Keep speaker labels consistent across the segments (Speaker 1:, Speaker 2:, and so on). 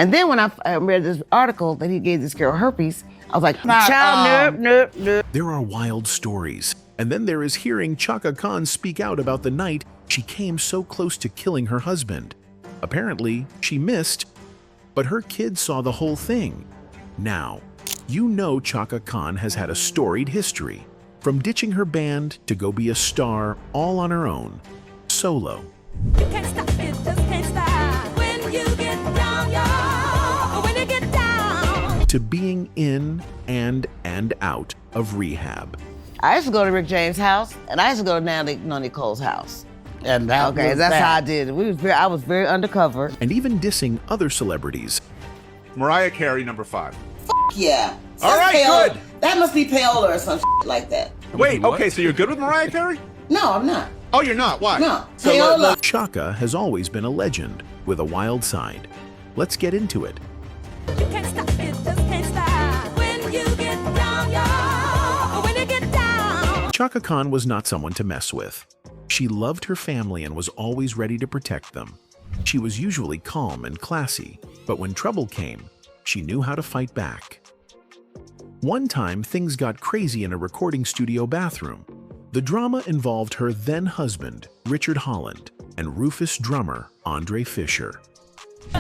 Speaker 1: And then when I read this article that he gave this girl herpes, I was like, child, nope.
Speaker 2: There are wild stories. And then there is hearing Chaka Khan speak out about the night she came so close to killing her husband. Apparently, she missed, but her kids saw the whole thing. Now, you know Chaka Khan has had a storied history, from ditching her band to go be a star all on her own, solo.
Speaker 3: You can't stop it, just can't stop. When you get down, y'all, when you get down.
Speaker 2: To being in and out of rehab.
Speaker 1: I used to go to Rick James' house, and I used to go to Nicole's house.
Speaker 4: And that's
Speaker 1: how I did it. I was very undercover.
Speaker 2: And even dissing other celebrities.
Speaker 5: Mariah Carey, number 5.
Speaker 6: Yeah.
Speaker 5: All right,
Speaker 6: payola.
Speaker 5: good.
Speaker 6: That must be payola or some like that.
Speaker 5: Wait, okay, so you're good with Mariah Carey?
Speaker 6: No, I'm not.
Speaker 5: Oh, you're not? Why?
Speaker 6: No.
Speaker 5: So,
Speaker 6: Payola.
Speaker 2: Chaka has always been a legend with a wild side. Let's get into it.
Speaker 3: You can't stop it, just can't stop. When you get down, y'all, when you get down.
Speaker 2: Chaka Khan was not someone to mess with. She loved her family and was always ready to protect them. She was usually calm and classy, but when trouble came, she knew how to fight back. One time, things got crazy in a recording studio bathroom. The drama involved her then-husband, Richard Holland, and Rufus drummer, Andre Fischer.
Speaker 3: It's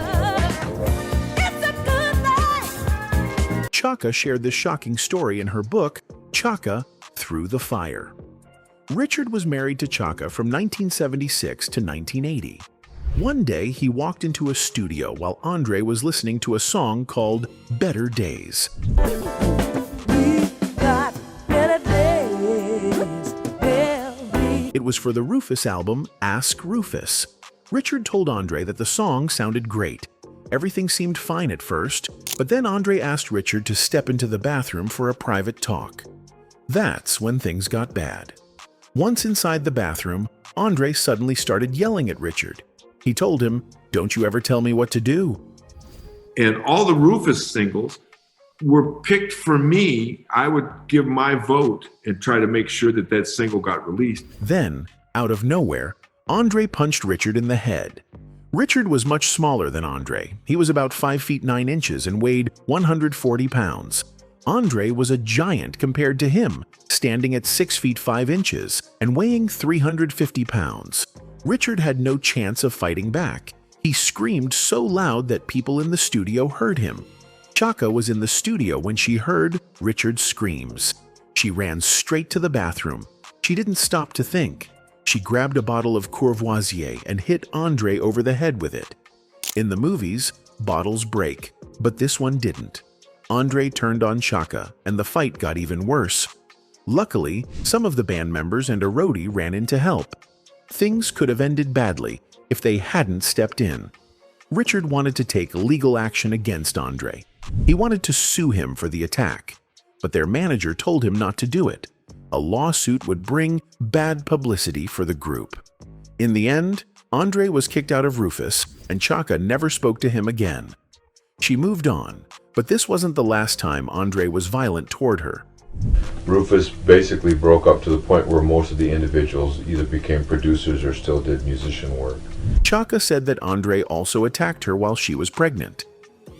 Speaker 3: a good night.
Speaker 2: Chaka shared this shocking story in her book, Chaka Through the Fire. Richard was married to Chaka from 1976 to 1980. One day, he walked into a studio while Andre was listening to a song called Better Days. It was for the Rufus album, Ask Rufus. Richard told Andre that the song sounded great. Everything seemed fine at first, but then Andre asked Richard to step into the bathroom for a private talk. That's when things got bad. Once inside the bathroom, Andre suddenly started yelling at Richard. He told him, "Don't you ever tell me what to do."
Speaker 7: And all the Rufus singles were picked for me. I would give my vote and try to make sure that that single got released.
Speaker 2: Then, out of nowhere, Andre punched Richard in the head. Richard was much smaller than Andre. He was about 5 feet 9 inches and weighed 140 pounds. Andre was a giant compared to him, standing at 6 feet 5 inches and weighing 350 pounds. Richard had no chance of fighting back. He screamed so loud that people in the studio heard him. Chaka was in the studio when she heard Richard's screams. She ran straight to the bathroom. She didn't stop to think. She grabbed a bottle of Courvoisier and hit Andre over the head with it. In the movies, bottles break, but this one didn't. Andre turned on Chaka, and the fight got even worse. Luckily, some of the band members and a roadie ran in to help. Things could have ended badly if they hadn't stepped in. Richard wanted to take legal action against Andre. He wanted to sue him for the attack, but their manager told him not to do it. A lawsuit would bring bad publicity for the group. In the end, Andre was kicked out of Rufus, and Chaka never spoke to him again. She moved on, but this wasn't the last time Andre was violent toward her.
Speaker 8: Rufus basically broke up to the point where most of the individuals either became producers or still did musician work.
Speaker 2: Chaka said that Andre also attacked her while she was pregnant.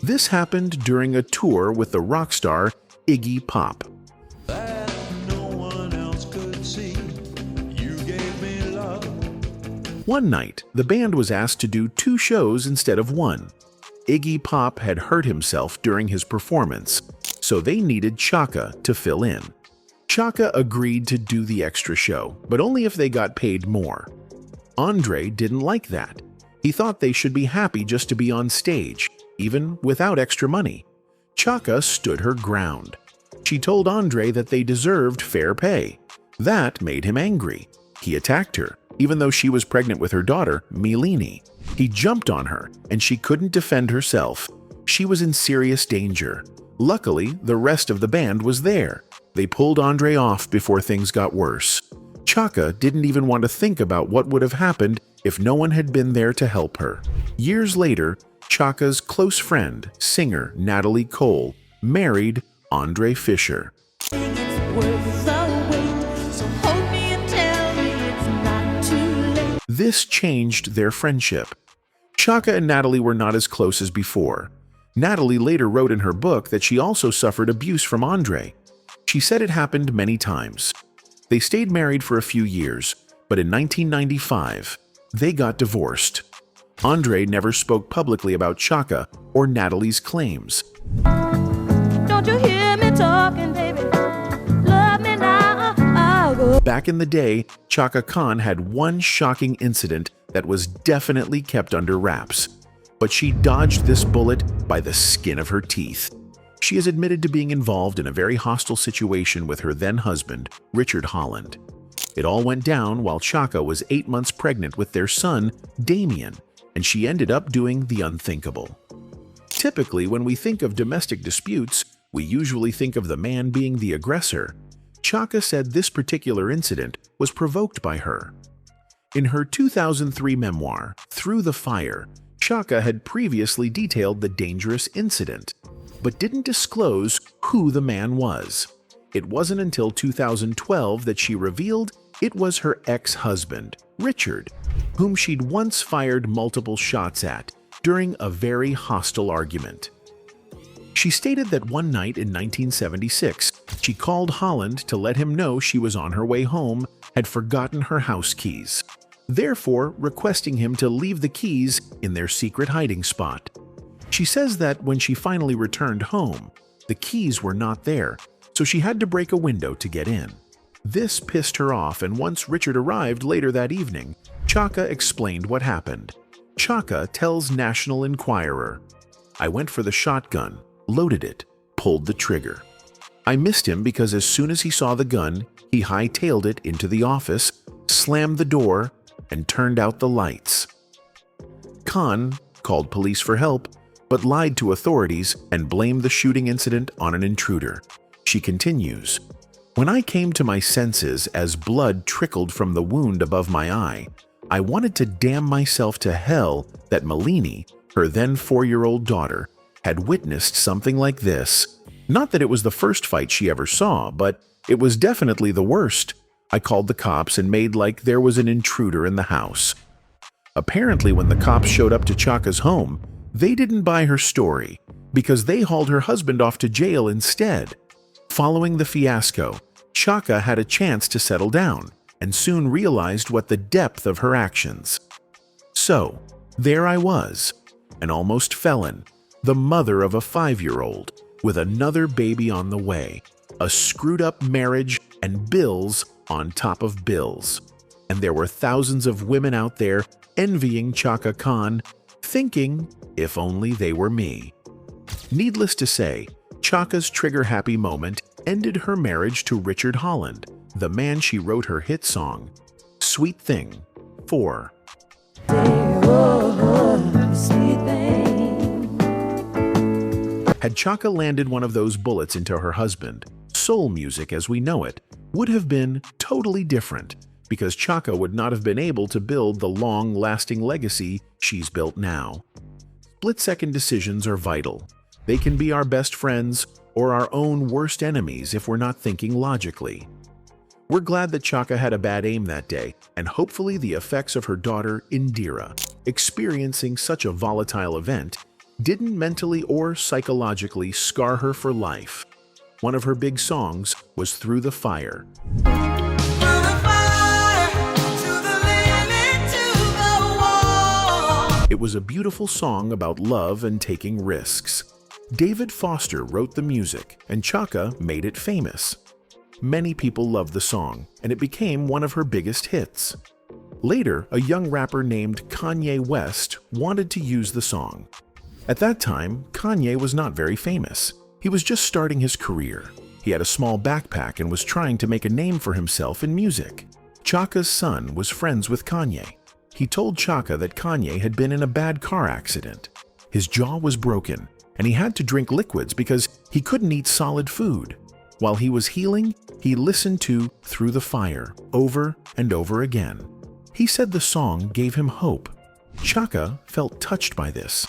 Speaker 2: This happened during a tour with the rock star Iggy Pop. One night, the band was asked to do 2 shows instead of 1. Iggy Pop had hurt himself during his performance, so they needed Chaka to fill in. Chaka agreed to do the extra show, but only if they got paid more. Andre didn't like that. He thought they should be happy just to be on stage, even without extra money. Chaka stood her ground. She told Andre that they deserved fair pay. That made him angry. He attacked her, even though she was pregnant with her daughter, Milini. He jumped on her, and she couldn't defend herself. She was in serious danger. Luckily, the rest of the band was there. They pulled Andre off before things got worse. Chaka didn't even want to think about what would have happened if no one had been there to help her. Years later, Chaka's close friend, singer Natalie Cole, married Andre Fischer. This changed their friendship. Chaka and Natalie were not as close as before. Natalie later wrote in her book that she also suffered abuse from Andre. She said it happened many times. They stayed married for a few years, but in 1995, they got divorced. Andre never spoke publicly about Chaka or Natalie's claims.
Speaker 3: Don't you hear me talking, baby? Love me now. I'll go.
Speaker 2: Back in the day, Chaka Khan had one shocking incident that was definitely kept under wraps. But she dodged this bullet by the skin of her teeth. She has admitted to being involved in a very hostile situation with her then-husband, Richard Holland. It all went down while Chaka was 8 months pregnant with their son, Damien, and she ended up doing the unthinkable. Typically, when we think of domestic disputes, we usually think of the man being the aggressor. Chaka said this particular incident was provoked by her. In her 2003 memoir, Through the Fire, Chaka had previously detailed the dangerous incident, but didn't disclose who the man was. It wasn't until 2012 that she revealed it was her ex-husband, Richard, whom she'd once fired multiple shots at during a very hostile argument. She stated that one night in 1976, she called Holland to let him know she was on her way home, had forgotten her house keys, therefore requesting him to leave the keys in their secret hiding spot. She says that when she finally returned home, the keys were not there, so she had to break a window to get in. This pissed her off, and once Richard arrived later that evening, Chaka explained what happened. Chaka tells National Enquirer, "I went for the shotgun, loaded it, pulled the trigger. I missed him because as soon as he saw the gun, he hightailed it into the office, slammed the door, and turned out the lights." Khan called police for help, but lied to authorities and blamed the shooting incident on an intruder. She continues, "When I came to my senses as blood trickled from the wound above my eye, I wanted to damn myself to hell that Malini, her then 4-year-old daughter, had witnessed something like this. Not that it was the first fight she ever saw, but it was definitely the worst. I called the cops and made like there was an intruder in the house." Apparently, when the cops showed up to Chaka's home, they didn't buy her story because they hauled her husband off to jail instead. Following the fiasco, Chaka had a chance to settle down and soon realized what the depth of her actions. So, there I was, an almost felon, the mother of a 5-year-old, with another baby on the way, a screwed-up marriage, and bills on top of bills. And there were thousands of women out there envying Chaka Khan, thinking if only they were me. Needless to say, Chaka's trigger-happy moment ended her marriage to Richard Holland, the man she wrote her hit song, Sweet Thing, for.
Speaker 3: Sweet thing.
Speaker 2: Had Chaka landed one of those bullets into her husband, soul music as we know it would have been totally different, because Chaka would not have been able to build the long-lasting legacy she's built now. Split-second decisions are vital. They can be our best friends or our own worst enemies if we're not thinking logically. We're glad that Chaka had a bad aim that day, and hopefully the effects of her daughter, Indira, experiencing such a volatile event, didn't mentally or psychologically scar her for life. One of her big songs was Through the Fire. It was a beautiful song about love and taking risks. David Foster wrote the music, and Chaka made it famous. Many people loved the song, and it became one of her biggest hits. Later, a young rapper named Kanye West wanted to use the song. At that time, Kanye was not very famous. He was just starting his career. He had a small backpack and was trying to make a name for himself in music. Chaka's son was friends with Kanye. He told Chaka that Kanye had been in a bad car accident. His jaw was broken, and he had to drink liquids because he couldn't eat solid food. While he was healing, he listened to Through the Fire over and over again. He said the song gave him hope. Chaka felt touched by this.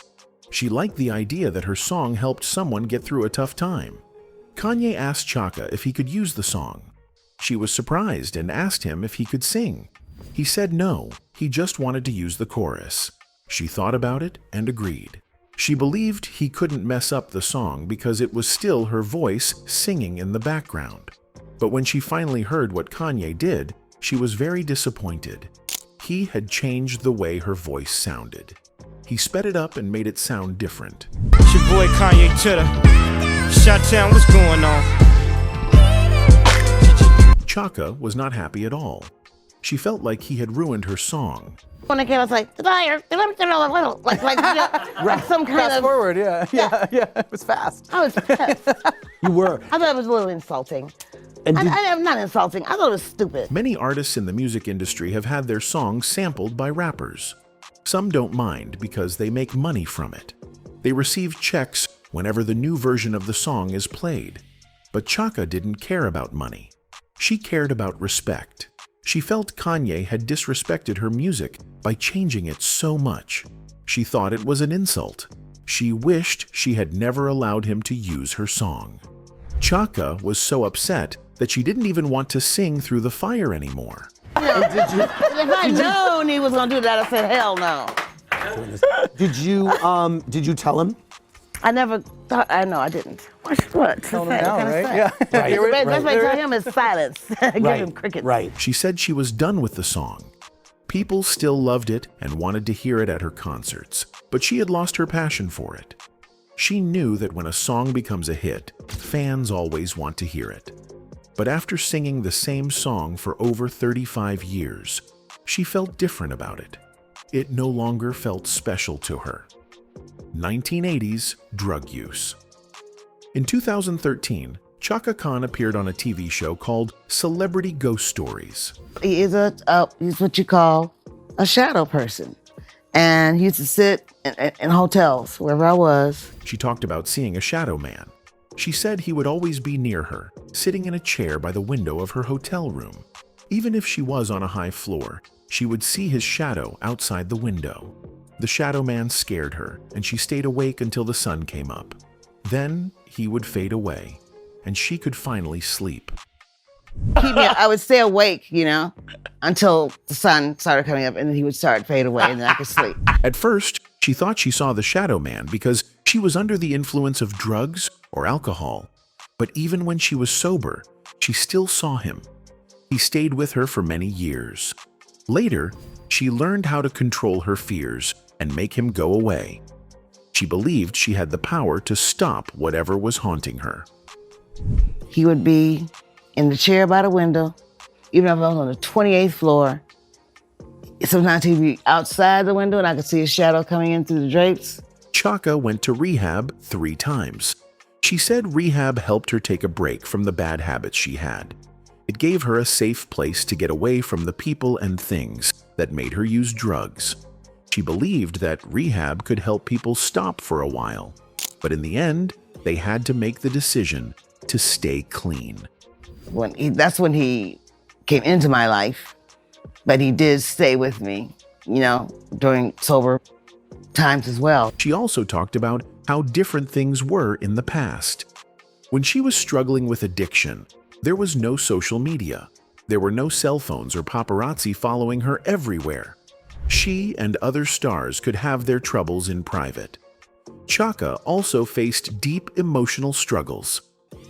Speaker 2: She liked the idea that her song helped someone get through a tough time. Kanye asked Chaka if he could use the song. She was surprised and asked him if he could sing. He said no, he just wanted to use the chorus. She thought about it and agreed. She believed he couldn't mess up the song because it was still her voice singing in the background. But when she finally heard what Kanye did, she was very disappointed. He had changed the way her voice sounded. He sped it up and made it sound different.
Speaker 4: It's your boy Kanye Titter. Shot-town, what's going on?
Speaker 2: Chaka was not happy at all. She felt like he had ruined her song.
Speaker 1: When I came, I was like, like some kind
Speaker 9: Fast
Speaker 1: of.
Speaker 9: forward, yeah. It was fast.
Speaker 1: I was pissed.
Speaker 9: You were.
Speaker 1: I thought it was a little insulting.
Speaker 9: And
Speaker 1: I'm not insulting. I thought it was stupid.
Speaker 2: Many artists in the music industry have had their songs sampled by rappers. Some don't mind because they make money from it. They receive checks whenever the new version of the song is played. But Chaka didn't care about money. She cared about respect. She felt Kanye had disrespected her music by changing it so much. She thought it was an insult. She wished she had never allowed him to use her song. Chaka was so upset that she didn't even want to sing Through the Fire anymore.
Speaker 1: If I'd known he was gonna do that, I said, hell no.
Speaker 9: Did you tell him?
Speaker 1: I never thought. I know I didn't. What?
Speaker 9: Tell him now, right? Yeah.
Speaker 1: Right. The best way to tell him is silence. Give him crickets.
Speaker 9: Right.
Speaker 2: She said she was done with the song. People still loved it and wanted to hear it at her concerts, but she had lost her passion for it. She knew that when a song becomes a hit, fans always want to hear it. But after singing the same song for over 35 years, she felt different about it. It no longer felt special to her. 1980s drug use. In 2013, Chaka Khan appeared on a TV show called Celebrity Ghost Stories.
Speaker 1: He is he's what you call a shadow person. And he used to sit in hotels, wherever I was.
Speaker 2: She talked about seeing a shadow man. She said he would always be near her, sitting in a chair by the window of her hotel room. Even if she was on a high floor, she would see his shadow outside the window. The shadow man scared her, and she stayed awake until the sun came up. Then he would fade away, and she could finally sleep.
Speaker 1: I would stay awake, until the sun started coming up, and then he would start fade away, and then I could sleep.
Speaker 2: At first, she thought she saw the shadow man because she was under the influence of drugs or alcohol. But even when she was sober, she still saw him. He stayed with her for many years. Later, she learned how to control her fears and make him go away. She believed she had the power to stop whatever was haunting her.
Speaker 1: He would be in the chair by the window, even if I was on the 28th floor. Sometimes he'd be outside the window and I could see his shadow coming in through the drapes.
Speaker 2: Chaka went to rehab 3 times. She said rehab helped her take a break from the bad habits she had. It gave her a safe place to get away from the people and things that made her use drugs. She believed that rehab could help people stop for a while. But in the end, they had to make the decision to stay clean.
Speaker 1: That's when he came into my life, but he did stay with me, during sober times as well.
Speaker 2: She also talked about how different things were in the past. When she was struggling with addiction, there was no social media. There were no cell phones or paparazzi following her everywhere. She and other stars could have their troubles in private. Chaka also faced deep emotional struggles.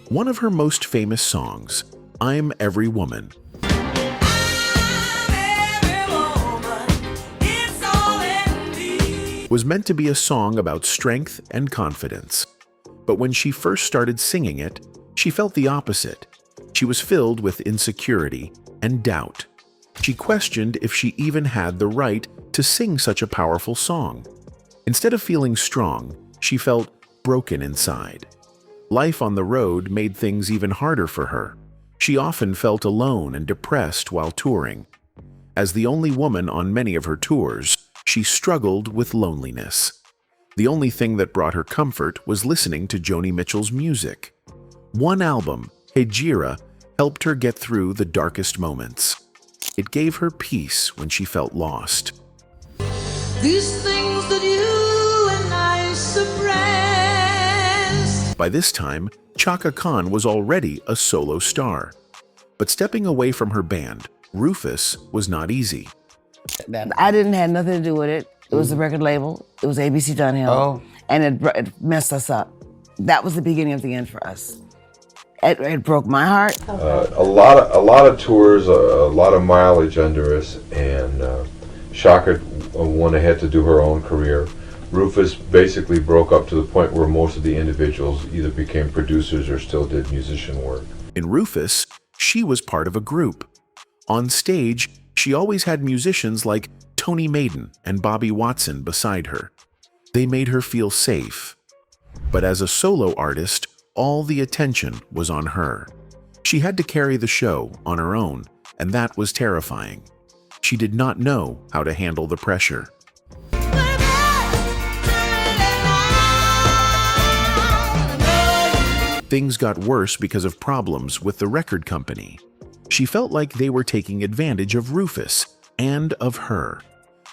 Speaker 2: One of her most famous songs, I'm Every Woman, was meant to be a song about strength and confidence. But when she first started singing it, she felt the opposite. She was filled with insecurity and doubt. She questioned if she even had the right to sing such a powerful song. Instead of feeling strong, she felt broken inside. Life on the road made things even harder for her. She often felt alone and depressed while touring. As the only woman on many of her tours, she struggled with loneliness. The only thing that brought her comfort was listening to Joni Mitchell's music. One album, Hejira, helped her get through the darkest moments. It gave her peace when she felt lost.
Speaker 3: These things that you and I suppress.
Speaker 2: By this time, Chaka Khan was already a solo star. But stepping away from her band, Rufus, was not easy.
Speaker 1: I didn't have nothing to do with it. It was the record label. It was ABC Dunhill.
Speaker 9: Oh.
Speaker 1: and it messed us up. That was the beginning of the end for us. It broke my heart.
Speaker 8: A lot of tours, a lot of mileage under us, and Chaka went ahead to do her own career. Rufus basically broke up to the point where most of the individuals either became producers or still did musician work.
Speaker 2: In Rufus, she was part of a group. On stage, she always had musicians like Tony Maiden and Bobby Watson beside her. They made her feel safe. But as a solo artist, all the attention was on her. She had to carry the show on her own, and that was terrifying. She did not know how to handle the pressure. Things got worse because of problems with the record company. She felt like they were taking advantage of Rufus and of her.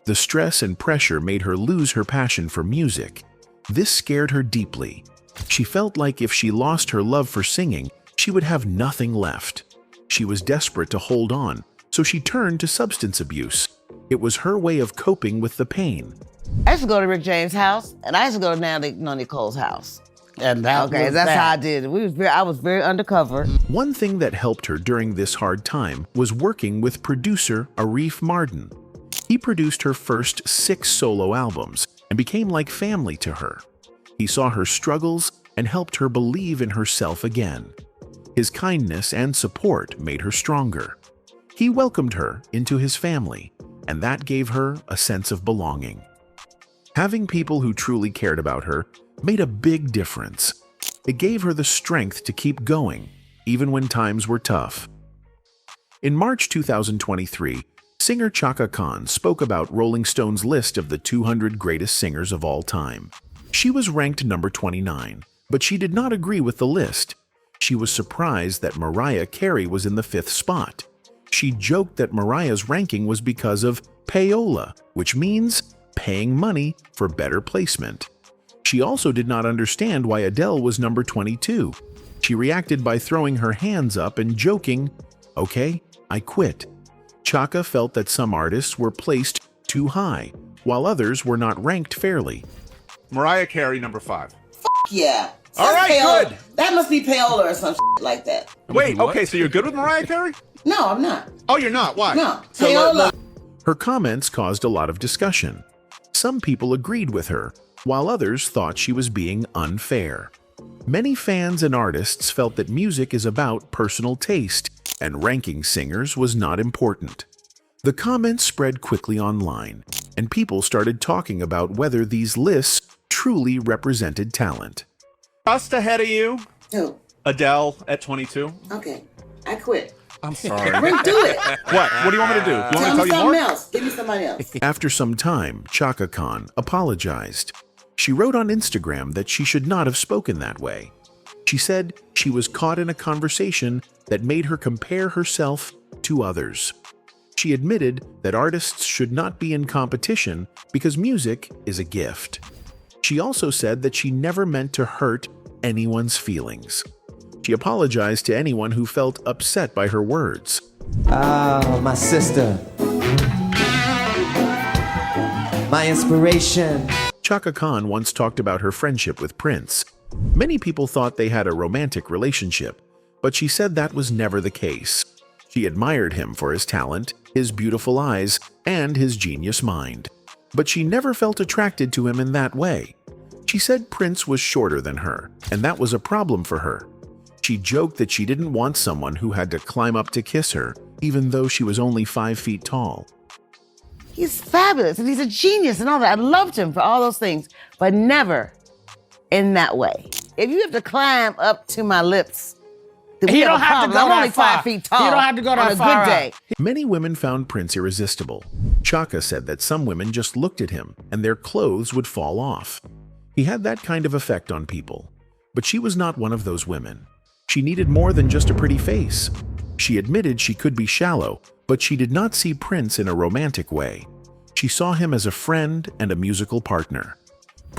Speaker 2: The stress and pressure made her lose her passion for music. This scared her deeply. She felt like if she lost her love for singing, she would have nothing left. She was desperate to hold on, so she turned to substance abuse. It was her way of coping with the pain.
Speaker 1: I used to go to Rick James' house, and I used to go to Nicole's house.
Speaker 9: And that's
Speaker 1: how I did it. I was very undercover.
Speaker 2: One thing that helped her during this hard time was working with producer Arif Mardin. He produced her first 6 solo albums and became like family to her. He saw her struggles and helped her believe in herself again. His kindness and support made her stronger. He welcomed her into his family, and that gave her a sense of belonging. Having people who truly cared about her made a big difference. It gave her the strength to keep going, even when times were tough. In March 2023, singer Chaka Khan spoke about Rolling Stone's list of the 200 greatest singers of all time. She was ranked number 29, but she did not agree with the list. She was surprised that Mariah Carey was in the 5th spot. She joked that Mariah's ranking was because of payola, which means paying money for better placement. She also did not understand why Adele was number 22. She reacted by throwing her hands up and joking, "Okay, I quit." Chaka felt that some artists were placed too high, while others were not ranked fairly.
Speaker 5: Mariah Carey, number 5.
Speaker 6: Yeah.
Speaker 5: All right,
Speaker 6: payola.
Speaker 5: good.
Speaker 6: That must be payola or some like that.
Speaker 5: Wait, okay, so you're good with Mariah Carey?
Speaker 6: No, I'm not.
Speaker 5: Oh, you're not? Why?
Speaker 6: No,
Speaker 5: So,
Speaker 6: payola.
Speaker 2: Her comments caused a lot of discussion. Some people agreed with her, while others thought she was being unfair. Many fans and artists felt that music is about personal taste, and ranking singers was not important. The comments spread quickly online, and people started talking about whether these lists truly represented talent.
Speaker 5: Just ahead of you,
Speaker 6: Who?
Speaker 5: Adele at 22.
Speaker 6: Okay, I quit.
Speaker 5: I'm sorry.
Speaker 6: Run through it.
Speaker 5: What do you want me to do? You want me to
Speaker 6: Tell
Speaker 5: tell
Speaker 6: me
Speaker 5: you more?
Speaker 6: something else. Give me somebody else.
Speaker 2: After some time, Chaka Khan apologized. She wrote on Instagram that she should not have spoken that way. She said she was caught in a conversation that made her compare herself to others. She admitted that artists should not be in competition because music is a gift. She also said that she never meant to hurt anyone's feelings. She apologized to anyone who felt upset by her words.
Speaker 10: Oh, my sister. My inspiration.
Speaker 2: Chaka Khan once talked about her friendship with Prince. Many people thought they had a romantic relationship, but she said that was never the case. She admired him for his talent, his beautiful eyes, and his genius mind. But she never felt attracted to him in that way. She said Prince was shorter than her, and that was a problem for her. She joked that she didn't want someone who had to climb up to kiss her, even though she was only 5 feet tall.
Speaker 1: He's fabulous, and he's a genius and all that. I loved him for all those things, but never in that way. If you have to climb up to my lips, then we
Speaker 9: He
Speaker 1: have
Speaker 9: don't
Speaker 1: a
Speaker 9: have to
Speaker 1: problem.
Speaker 9: go
Speaker 1: I'm
Speaker 9: that
Speaker 1: only
Speaker 9: far.
Speaker 1: 5 feet tall.
Speaker 9: He don't have to go
Speaker 1: on
Speaker 9: that
Speaker 1: a
Speaker 9: far
Speaker 1: good
Speaker 9: up.
Speaker 1: day.
Speaker 2: Many women found Prince irresistible. Chaka said that some women just looked at him and their clothes would fall off. He had that kind of effect on people. But she was not one of those women. She needed more than just a pretty face. She admitted she could be shallow, but she did not see Prince in a romantic way. She saw him as a friend and a musical partner.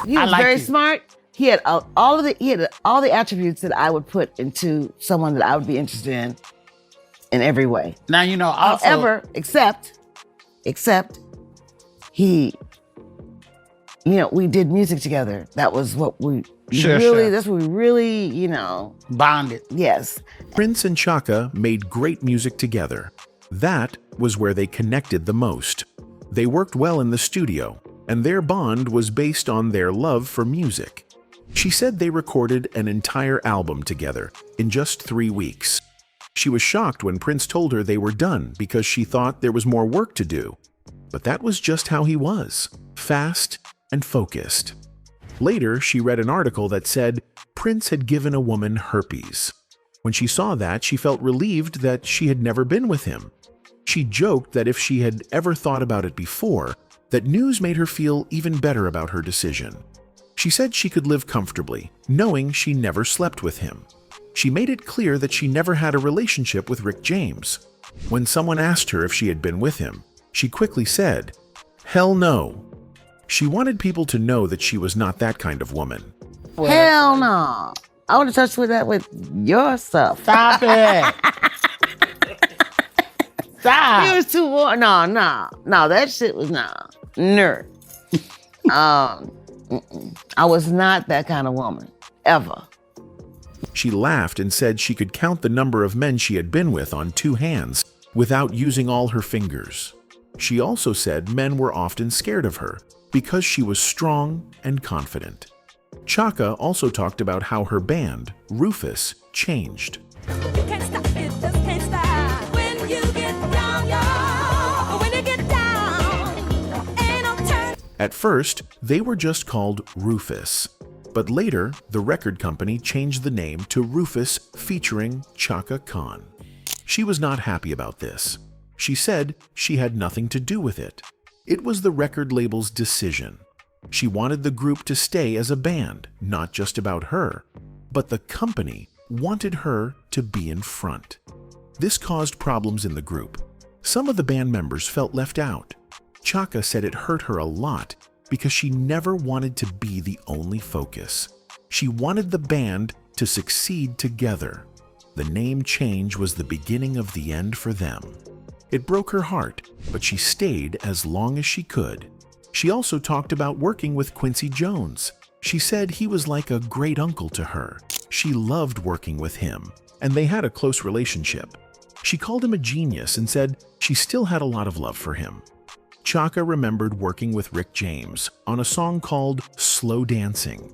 Speaker 1: He was
Speaker 9: like
Speaker 1: very
Speaker 9: you.
Speaker 1: smart. He had all the attributes that I would put into someone that I would be interested in every way.
Speaker 9: Now, you know, also,
Speaker 1: However, except he You know, we did music together. That was what we
Speaker 4: Sure,
Speaker 1: really,
Speaker 4: sure.
Speaker 1: that's what we really, you know,
Speaker 4: Bonded.
Speaker 1: yes.
Speaker 2: Prince and Chaka made great music together. That was where they connected the most. They worked well in the studio, and their bond was based on their love for music. She said they recorded an entire album together in just 3 weeks. She was shocked when Prince told her they were done because she thought there was more work to do. But that was just how he was, fast and focused. Later, she read an article that said Prince had given a woman herpes. When she saw that, she felt relieved that she had never been with him. She joked that if she had ever thought about it before, that news made her feel even better about her decision. She said she could live comfortably, knowing she never slept with him. She made it clear that she never had a relationship with Rick James. When someone asked her if she had been with him, she quickly said, "Hell no." She wanted people to know that she was not that kind of woman.
Speaker 1: Hell no. I would have touched with that with your stuff.
Speaker 4: Stop it.
Speaker 1: It
Speaker 4: Stop.
Speaker 1: was too warm. No, that shit was nerd. I was not that kind of woman, ever.
Speaker 2: She laughed and said she could count the number of men she had been with on 2 hands without using all her fingers. She also said men were often scared of her because she was strong and confident. Chaka also talked about how her band, Rufus, changed.
Speaker 3: You can't stop it, just can't stop. When you get down, y'all. When you get down, ain't no turn.
Speaker 2: At first, they were just called Rufus, but later, the record company changed the name to Rufus featuring Chaka Khan. She was not happy about this. She said she had nothing to do with it. It was the record label's decision. She wanted the group to stay as a band, not just about her, but the company wanted her to be in front. This caused problems in the group. Some of the band members felt left out. Chaka said it hurt her a lot because she never wanted to be the only focus. She wanted the band to succeed together. The name change was the beginning of the end for them. It broke her heart, but she stayed as long as she could. She also talked about working with Quincy Jones. She said he was like a great uncle to her. She loved working with him, and they had a close relationship. She called him a genius and said she still had a lot of love for him. Chaka remembered working with Rick James on a song called Slow Dancing.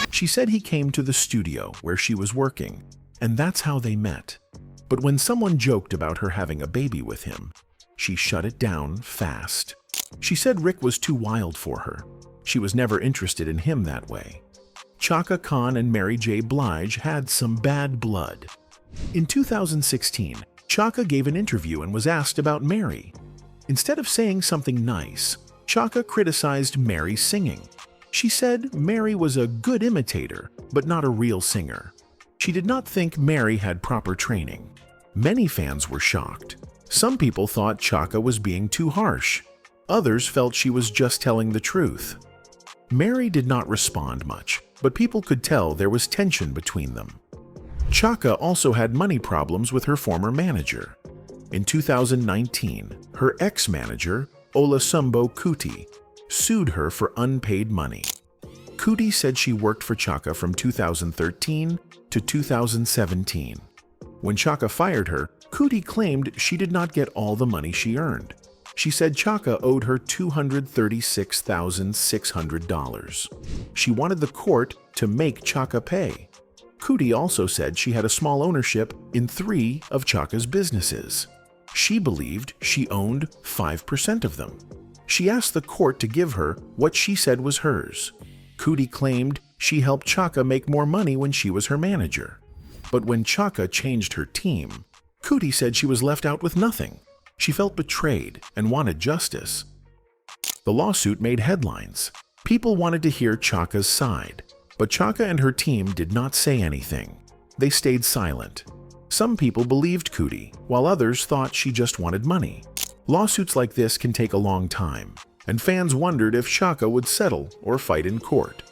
Speaker 2: She said he came to the studio where she was working, and that's how they met. But when someone joked about her having a baby with him, she shut it down fast. She said Rick was too wild for her. She was never interested in him that way. Chaka Khan and Mary J. Blige had some bad blood. In 2016, Chaka gave an interview and was asked about Mary. Instead of saying something nice, Chaka criticized Mary's singing. She said Mary was a good imitator, but not a real singer. She did not think Mary had proper training. Many fans were shocked. Some people thought Chaka was being too harsh. Others felt she was just telling the truth. Mary did not respond much, but people could tell there was tension between them. Chaka also had money problems with her former manager. In 2019, her ex-manager, Olasumbo Kuti, sued her for unpaid money. Kuti said she worked for Chaka from 2013 to 2017. When Chaka fired her, Kuti claimed she did not get all the money she earned. She said Chaka owed her $236,600. She wanted the court to make Chaka pay. Kuti also said she had a small ownership in 3 of Chaka's businesses. She believed she owned 5% of them. She asked the court to give her what she said was hers. Kuti claimed she helped Chaka make more money when she was her manager. But when Chaka changed her team, Kuti said she was left out with nothing. She felt betrayed and wanted justice. The lawsuit made headlines. People wanted to hear Chaka's side, but Chaka and her team did not say anything. They stayed silent. Some people believed Kuti, while others thought she just wanted money. Lawsuits like this can take a long time, and fans wondered if Chaka would settle or fight in court.